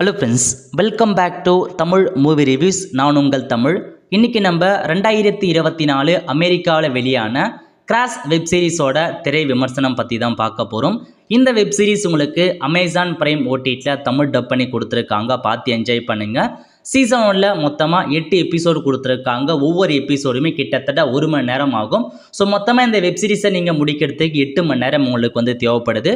Hello friends, welcome back to Tamil movie reviews. நான் உங்கள் தமிழ். இன்றைக்கி நம்ம 2024 அமெரிக்காவில் வெளியான கிராஷ் வெப்சீரிஸோட திரை விமர்சனம் பற்றி தான் பார்க்க போகிறோம். இந்த வெப்சீரிஸ் உங்களுக்கு அமேசான் பிரைம் ஓடிடியில் தமிழ் டப் பண்ணி கொடுத்துருக்காங்க. பார்த்து என்ஜாய் பண்ணுங்கள். சீசன் 1ல் மொத்தமாக 8 எபிசோடு கொடுத்துருக்காங்க. ஒவ்வொரு எபிசோடுமே கிட்டத்தட்ட 1 மணி நேரம் ஆகும். ஸோ மொத்தமாக இந்த வெப்சீரிஸை நீங்கள் முடிக்கிறதுக்கு 8 மணி நேரம் உங்களுக்கு தேவைப்படுது.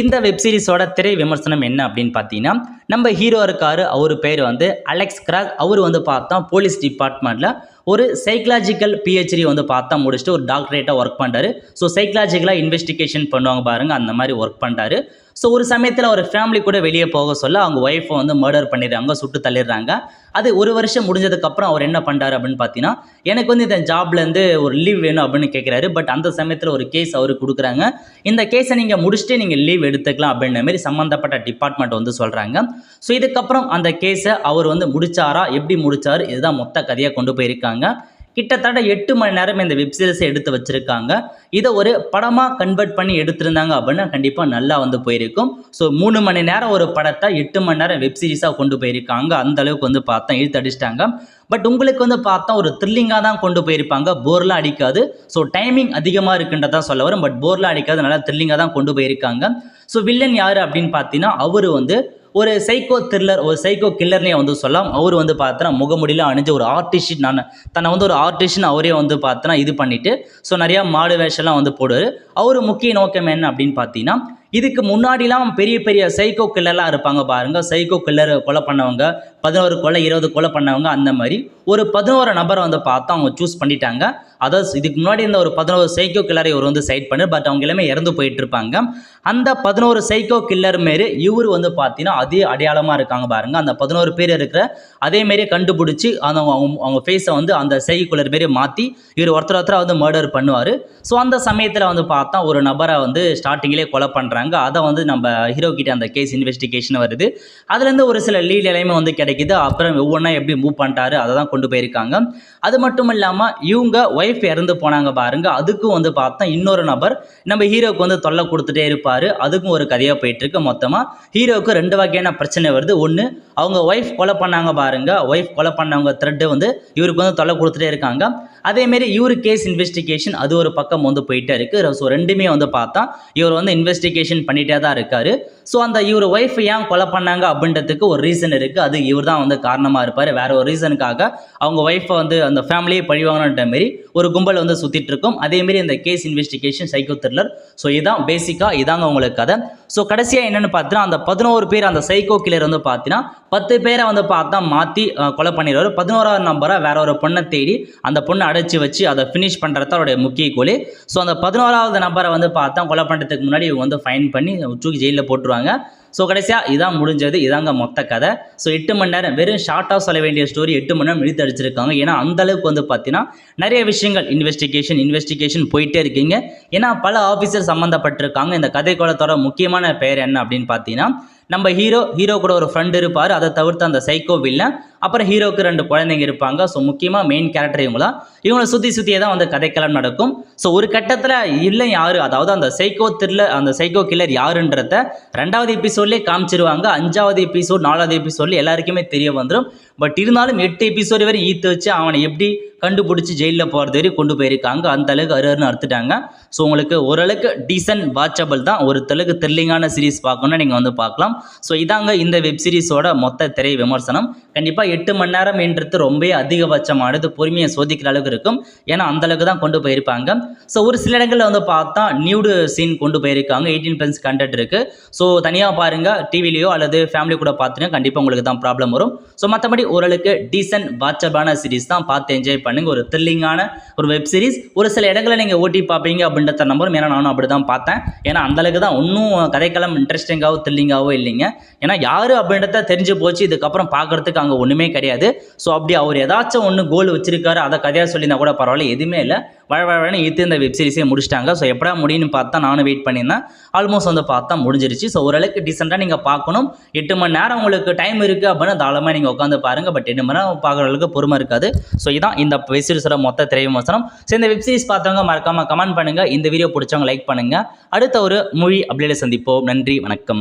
இந்த வெப்சீரிஸோட திரை விமர்சனம் என்ன அப்படின்னு பார்த்தீங்கன்னா, நம்ம ஹீரோ இருக்காரு, அவர் பேர் அலெக்ஸ் கிராஸ். அவர் பார்த்தா போலீஸ் டிபார்ட்மெண்ட்டில் ஒரு சைக்கலாஜிக்கல் பிஹெச்டி பார்த்தா முடிச்சுட்டு ஒரு டாக்டரேட்டாக ஒர்க் பண்ணுறாரு. ஸோ சைக்கலாஜிக்கலாக இன்வெஸ்டிகேஷன் பண்ணுவாங்க பாருங்கள், அந்த மாதிரி ஒர்க் பண்ணுறாரு. ஸோ ஒரு சமயத்தில் ஒரு ஃபேமிலி கூட வெளியே போக சொல்ல அவங்க ஒய்ஃபை மர்டர் பண்ணிடுறாங்க, சுட்டு தள்ளிடுறாங்க. அது ஒரு வருஷம் முடிஞ்சதுக்கப்புறம் அவர் என்ன பண்ணுறாரு அப்படின்னு பார்த்தீங்கன்னா, எனக்கு இந்த ஜாப்லேருந்து ஒரு லீவ் வேணும் அப்படின்னு கேட்குறாரு. பட் அந்த சமயத்தில் ஒரு கேஸ் அவருக்கு கொடுக்குறாங்க. இந்த கேஸை நீங்கள் முடிச்சுட்டு நீங்கள் லீவ் எடுத்துக்கலாம் அப்படின்ற மாதிரி சம்மந்தப்பட்ட டிபார்ட்மெண்ட் சொல்கிறாங்க. ஸோ இதுக்கப்புறம் அந்த கேஸை அவர் முடிச்சாரா, எப்படி முடிச்சார், இதுதான் மொத்த கதையாக கொண்டு போயிருக்காங்க. கிட்டத்தட்ட 8 மணி நேரம் இந்த வெப்சீரிஸை எடுத்து வச்சுருக்காங்க. இதை ஒரு படமாக கன்வெர்ட் பண்ணி எடுத்திருந்தாங்க அப்படின்னா கண்டிப்பாக நல்லா போயிருக்கும். ஸோ 3 மணி நேரம் ஒரு படத்தை 8 மணி நேரம் வெப்சீரிஸாக கொண்டு போயிருக்காங்க. அந்த அளவுக்கு பார்த்தா இழுத்து அடிச்சிட்டாங்க. பட் உங்களுக்கு பார்த்தா ஒரு த்ரில்லிங்காக தான் கொண்டு போயிருப்பாங்க. போர்லாம் அடிக்காது. ஸோ டைமிங் அதிகமாக இருக்குன்றதான் சொல்ல வரும். பட் போர்லாம் அடிக்காது, நல்லா த்ரில்லிங்காக தான் கொண்டு போயிருக்காங்க. ஸோ வில்லன் யார் அப்படின்னு பார்த்தீங்கன்னா, அவர் ஒரு சைக்கோ த்ரில்லர், ஒரு சைக்கோ கில்லர்னே சொல்லலாம். அவர் பார்த்தோன்னா முகமுடியில் அணிஞ்ச ஒரு ஆர்டிஸ்ட், தன்னை ஒரு ஆர்டிஸ்ட்னு அவரே பார்த்தோன்னா இது பண்ணிவிட்டு ஸோ நிறையா மாடு வேஷம்லாம் போடுவார். அவர் முக்கிய நோக்கம் என்ன அப்படின்னு பார்த்தீங்கன்னா, இதுக்கு முன்னாடிலாம் பெரிய பெரிய சைக்கோ கில்லர்லாம் இருப்பாங்க பாருங்கள். சைக்கோ கில்லர் கொலை பண்ணவங்க 11 கொலை 20 கொலை பண்ணவங்க, அந்த மாதிரி ஒரு 11 நபரை பார்த்தா அவங்க சூஸ் பண்ணிட்டாங்க. அதாவது இதுக்கு முன்னாடி இந்த ஒரு 11 சைக்கோ கில்லரை இவர் சைட் பண்ணு, பட் அவங்க எல்லாமே இறந்து போயிட்டு இருப்பாங்க. அந்த 11 சைக்கோ கில்லர் மாரி இவர் பார்த்தீங்கன்னா அதே அடையாளமாக இருக்காங்க பாருங்கள். அந்த 11 பேர் இருக்கிற அதேமாரியே கண்டுபிடிச்சி அவங்க ஃபேஸை அந்த சைக்கோ கில்லர் மாரி மாற்றி இவர் ஒருத்தர் மர்டர் பண்ணுவார். ஸோ அந்த சமயத்தில் பார்த்தா ஒரு நபரை ஸ்டார்டிங்கிலே கொலை பண்ணுறாங்க. அதை நம்ம ஹீரோ கிட்ட அந்த கேஸ் இன்வெஸ்டிகேஷன் வருது. அதுலேருந்து ஒரு சில லீட் எல்லாமே கிடைக்குது. அப்புறம் ஒவ்வொன்றா எப்படி மூவ் பண்ணிட்டாரு அதை தான் கொண்டு போயிருக்காங்க. அது மட்டும் இல்லாமல் இவங்க ஒய்ஃப் இறந்து போனாங்க பாருங்க. அதுக்கும் பார்த்தா இன்னொரு நபர் நம்ம ஹீரோவுக்கு தொல்லை கொடுத்துட்டே இருப்பார். அதுக்கும் ஒரு கதையாக போயிட்டுருக்கு. மொத்தமாக ஹீரோவுக்கு 2 வகையான பிரச்சனை வருது. ஒன்று, அவங்க ஒய்ஃப் கொலை பண்ணாங்க பாருங்க. ஒய்ஃப் கொலை பண்ணவங்க த்ரெட்டு இவருக்கு தொல்லை கொடுத்துட்டே இருக்காங்க. அதேமாரி இவர் கேஸ் இன்வெஸ்டிகேஷன் அது ஒரு பக்கம் போயிட்டே இருக்குது. ஸோ ரெண்டுமே பார்த்தா இவர் இன்வெஸ்டிகேஷன் பண்ணிகிட்டே தான் இருக்கார். ஸோ அந்த இவர் ஒய்ஃப் ஏன் கொலை பண்ணாங்க அப்படின்றதுக்கு ஒரு ரீசன் இருக்குது. அது இவர் தான் காரணமாக இருப்பார். வேறு ஒரு ரீசனுக்காக அவங்க ஒய்ஃபை அந்த ஃபேமிலியை பழிவாங்கன்ற மாரி ஒரு கும்பல் சுற்றிட்டு இருக்கும். அதேமாரி இந்த case investigation psycho thriller. So இதான் பேசிக்காக இதாங்க உங்களுக்கு கதை. ஸோ கடைசியாக என்னென்னு பார்த்தீங்கன்னா, அந்த 11 பேர் அந்த சைக்கோ கில்லர் பார்த்தீங்கன்னா 10 பேரை பார்த்தா மாற்றி கொலை பண்ணிடுவார். 11ஆவது நம்பராக வேற ஒரு பொண்ணை தேடி அந்த பொண்ணை அடைச்சி வச்சு அதை ஃபினிஷ் பண்ணுறது அவருடைய முக்கிய கோலி. ஸோ அந்த 11ஆவது நம்பரை பார்த்தா கொலை பண்ணுறதுக்கு முன்னாடி இவங்க ஃபைன் பண்ணி தூக்கி ஜெயிலில் போட்டுருவாங்க. ஸோ கடைசியாக இதான் முடிஞ்சது. இதாங்க மொத்த கதை. ஸோ 8 மணி நேரம் வெறும் ஷார்ட்டாக சொல்ல வேண்டிய ஸ்டோரி 8 மணி நேரம் இழுத்து அடிச்சிருக்காங்க. ஏன்னா அந்தளவுக்கு பார்த்தீங்கன்னா நிறைய விஷயங்கள் இன்வெஸ்டிகேஷன் போயிட்டே இருக்கீங்க. ஏன்னா பல ஆஃபீஸர் சம்மந்தப்பட்டிருக்காங்க. இந்த கதை கோலத்தோட முக்கியமான பெயர் என்ன அப்படின்னு பார்த்தீங்கன்னா, நம்ம ஹீரோ கூட ஒரு ஃப்ரெண்ட் இருப்பார். அதை தவிர்த்து அந்த சைக்கோ வில்லன், அப்புறம் ஹீரோக்கு 2 குழந்தைங்க இருப்பாங்க. ஸோ முக்கியமாக மெயின் கேரக்டர் இவங்களை சுற்றியே தான் கதைக்களம் நடக்கும். ஸோ ஒரு கட்டத்தில் இல்லை யார், அதாவது அந்த சைக்கோ த்ரில்லர், அந்த சைக்கோ கில்லர் யாருன்றத 2வது எபிசோட்லேயே காமிச்சிருவாங்க. 5வது எபிசோட் 4வது எபிசோட்ல எல்லாருக்குமே தெரிய வந்துடும். பட் இருந்தாலும் 8 எபிசோடு வரை ஈர்த்து வச்சு அவனை எப்படி கண்டுபிடிச்சி ஜெயிலில் போகிறது வரை கொண்டு போயிருக்காங்க. அந்த அளவுக்கு அருன்னு அறுத்துட்டாங்க. ஸோ உங்களுக்கு ஓரளவுக்கு டீசன்ட் வாட்சபிள் தான். ஒரு தளவுக்கு த்ரில்லிங்கான சீரிஸ் பார்க்கணுன்னா நீங்கள் பார்க்கலாம். ஸோ இதாங்க இந்த வெப் சீரிஸோட மொத்த திரை விமர்சனம். கண்டிப்பாக 8 மணி நேரம் என்றது ரொம்ப அதிகபட்சமானது. பொறுமையை சோதிக்கிற அளவுக்கு இருக்கும். ஏன்னா அந்தளவுக்கு தான் கொண்டு போயிருப்பாங்க. ஸோ ஒரு சில இடங்களில் பார்த்தா நியூடு சீன் கொண்டு போயிருக்காங்க. 18+ கண்டென்ட் இருக்குது. ஸோ தனியாக பாருங்கள், டிவிலையோ அல்லது ஃபேமிலி கூட பார்த்துங்க, கண்டிப்பாக உங்களுக்கு தான் ப்ராப்ளம் வரும். ஸோ மற்றபடி ஓரளவுக்கு டீசன்ட் வாட்சபான சீரிஸ் தான். பார்த்து என்ஜாய் பண்ணுங்கள். ஒரு த்ரில்லிங்கான ஒரு வெப் சீரிஸ். ஒரு சில இடங்களில் நீங்கள் ஓட்டி பார்ப்பீங்க அப்படின்றத நம்பரும். ஏன்னா நானும் அப்படி தான் பார்த்தேன். ஏன்னா அந்தளவுக்கு தான் இன்னும் கதைக்களம் இன்ட்ரெஸ்டிங்காகவோ த்ரில்லிங்காகவோ இல்லைங்க. ஏன்னா யார் அப்படின்றத தெரிஞ்சு போச்சு. இதுக்கப்புறம் பார்க்குறதுக்கு அங்கே ஒன்றுமே கிடையாது. ஸோ அப்படி அவர் ஏதாச்சும் ஒன்று கோல் வச்சிருக்காரு, அதை கதையாக சொல்லியிருந்தா கூட பரவாயில்ல. எதுவுமே இல்லை. வழவழன்னு ஈத்து இந்த வெப் சீரிஸே முடிச்சிட்டாங்க. ஸோ எப்படா முடியும்னு பார்த்தா நானும் வெயிட் பண்ணியிருந்தேன். ஆல்மோஸ்ட் பார்த்தா முடிஞ்சிருச்சு. ஸோ ஓரளவுக்கு டீசெண்டாக நீங்கள் பார்க்கணும். 8 மணி நேரம் உங்களுக்கு டைம் இருக்குது அப்படின்னா தாராளமாக நீங்கள் உட்காந்து பாருங்கள். பட் 8 மணி நேரம் பார்க்குற அளவுக்கு பொறுமை இருக்காது. ஸோ இதான் இந்த வெப் சீரிஸோட மொத்த திரை விமர்சனம். ஸோ இந்த வெப் சீரிஸ் பார்த்தவங்க மறக்காமல் கமெண்ட் பண்ணுங்கள். இந்த வீடியோ பிடிச்சவங்க லைக் பண்ணுங்கள். அடுத்த ஒரு மூவி அப்டேட்டில் சந்திப்போம். நன்றி, வணக்கம்.